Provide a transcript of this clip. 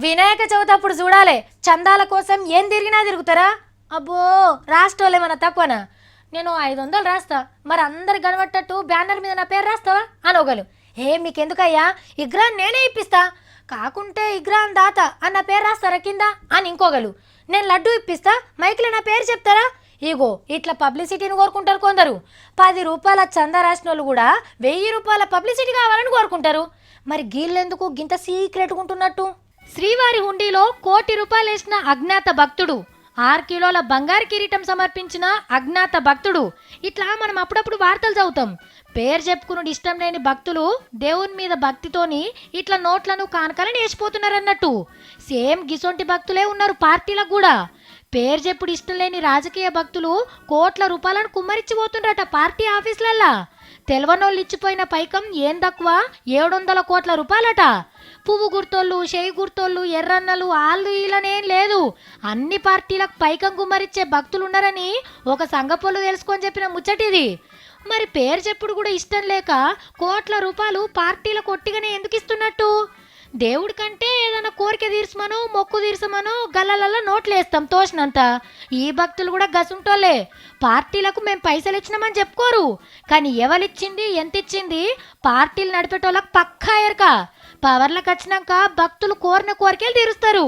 వినాయక చవితి అప్పుడు చూడాలి చందాల కోసం ఏం తిరిగినా తిరుగుతారా. అబ్బో రాష్ట్రాలు ఏమన్నా తక్కువనా. నేను 500 రాస్తా, మరి అందరు కనబట్టట్టు బ్యానర్ మీద నా పేరు రాస్తావా అని ఒకరు. మీకెందుకయ్యా, ఇగ్రాన్ నేనే ఇప్పిస్తా, కాకుంటే ఇగ్రాన్ దాత అన్న పేరు రాస్తారా కింద అని ఇంకొకరు. నేను లడ్డు ఇప్పిస్తా, మైక్లో నా పేరు చెప్తారా. ఇగో ఇట్లా పబ్లిసిటీని కోరుకుంటారు కొందరు. 10 రూపాయల చందా రాసిన వాళ్ళు కూడా 1000 రూపాయల పబ్లిసిటీ కావాలని కోరుకుంటారు. మరి గీళ్ళెందుకు గింత సీక్రెట్గా ఉంటున్నట్టు. శ్రీవారి హుండీలో 1 కోటి రూపాయలు వేసిన అజ్ఞాత భక్తుడు, 6 కిలోల బంగారు కిరీటం సమర్పించిన అజ్ఞాత భక్తుడు. ఇట్లా మనం అప్పుడప్పుడు వార్తలు చదువుతాం. పేరు చెప్పుకున్నది ఇష్టం లేని భక్తులు దేవుని మీద భక్తితోని ఇట్లా నోట్లను కానకాలని వేసిపోతున్నారు అన్నట్టు. సేమ్ గిసొంటి భక్తులే ఉన్నారు పార్టీలకు కూడా. పేరు చెప్పుడు ఇష్టం లేని రాజకీయ భక్తులు కోట్ల రూపాయలను కుమ్మరిచ్చిపోతుండ్రట పార్టీ ఆఫీసులల్లా. తెలవనోళ్ళు ఇచ్చిపోయిన పైకం ఏం తక్కువ 700 కోట్ల రూపాయలట. పువ్వు గుర్తోళ్ళు, చేయి గుర్తోళ్ళు, ఎర్రన్నలు, ఆళ్ళు ఈలనేం లేదు, అన్ని పార్టీలకు పైకం కుమ్మరిచ్చే భక్తులున్నారని ఒక సంఘపోళ్ళు తెలుసుకొని చెప్పిన ముచ్చటిది. మరి పేరు చెప్పుడు కూడా ఇష్టం లేక కోట్ల రూపాయలు పార్టీలకు ఒట్టిగానే ఎందుకు ఇస్తున్నట్టు. దేవుడి కంటే ఏదైనా కోరిక తీర్చమనో మొక్కు తీర్చమనో గల్లలలో నోట్లు వేస్తాం తోచినంత. ఈ భక్తులు కూడా గసుంటోళ్ళే. పార్టీలకు మేము పైసలు ఇచ్చినామని చెప్పుకోరు, కానీ ఎవరిచ్చింది ఎంత ఇచ్చింది పార్టీలు నడిపేటోళ్ళకి పక్కా ఎరక. పవర్లకు వచ్చినాక భక్తులు కోరిన కోరికలు తీరుస్తారు.